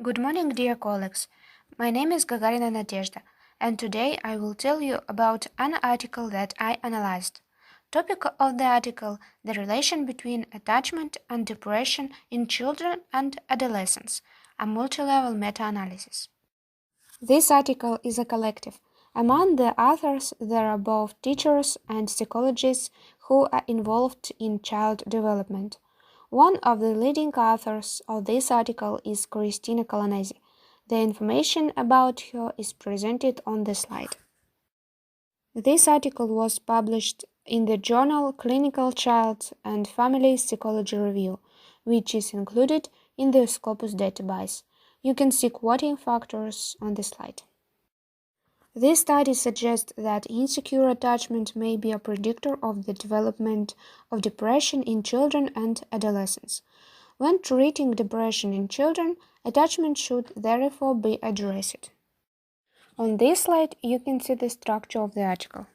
Good morning, dear colleagues. My name is Gagarina Nadezhda, and today I will tell you about an article that I analyzed. Topic of the article: the relation between attachment and depression in children and adolescents, a multi-level meta-analysis. This article is a collective. Among the authors, there are both teachers and psychologists who are involved in child development. One of the leading authors of this article is Cristina Colonnesi. The information about her is presented on the slide. This article was published in the journal Clinical Child and Family Psychology Review, which is included in the Scopus database. You can see quoting factors on the slide. This study suggests that insecure attachment may be a predictor of the development of depression in children and adolescents. When treating depression in children, attachment should therefore be addressed. On this slide, you can see the structure of the article.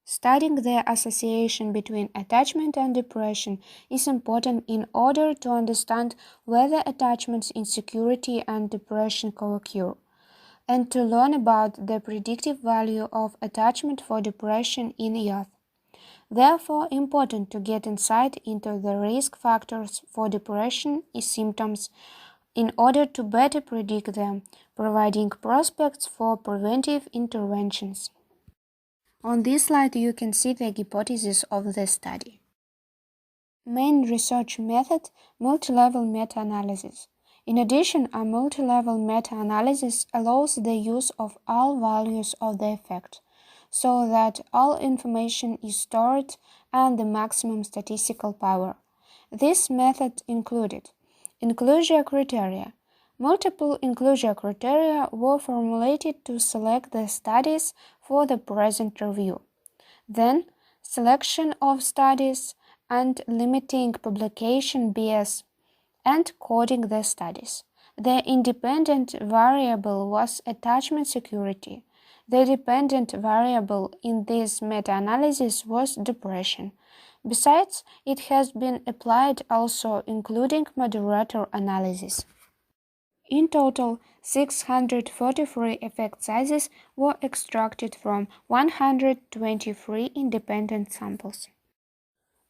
Studying the association between attachment and depression is important in order to understand whether attachment insecurity and depression co-occur, and to learn about the predictive value of attachment for depression in youth. Therefore, important to get insight into the risk factors for depression symptoms in order to better predict them, providing prospects for preventive interventions. On this slide, you can see the hypothesis of the study. Main research method: multi-level meta-analysis. In addition, a multi-level meta-analysis allows the use of all values of the effect, so that all information is stored and the maximum statistical power. This method included inclusion criteria. Multiple inclusion criteria were formulated to select the studies for the present review. Then, selection of studies and limiting publication bias and coding the studies. The independent variable was attachment security. The dependent variable in this meta-analysis was depression. Besides, it has been applied also including moderator analysis. In total, 643 effect sizes were extracted from 123 independent samples.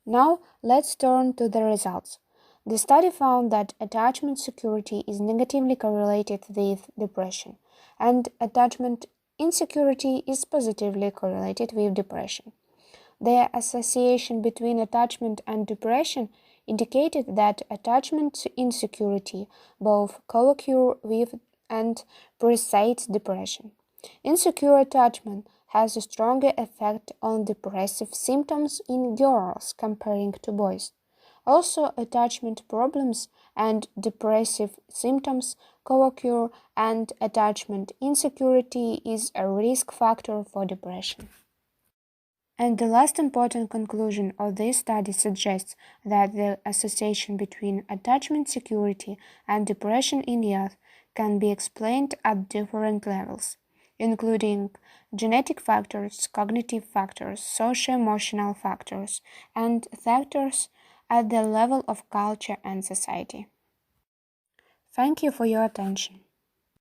Now, let's turn to the results. The study found that attachment security is negatively correlated with depression, and attachment insecurity is positively correlated with depression. The association between attachment and depression indicated that attachment insecurity both co-occur with and precedes depression. Insecure attachment has a stronger effect on depressive symptoms in girls comparing to boys. Also, attachment problems and depressive symptoms co-occur, and attachment insecurity is a risk factor for depression. And the last important conclusion of this study suggests that the association between attachment security and depression in youth can be explained at different levels, including genetic factors, cognitive factors, socio-emotional factors, and factors at the level of culture and society. Thank you for your attention.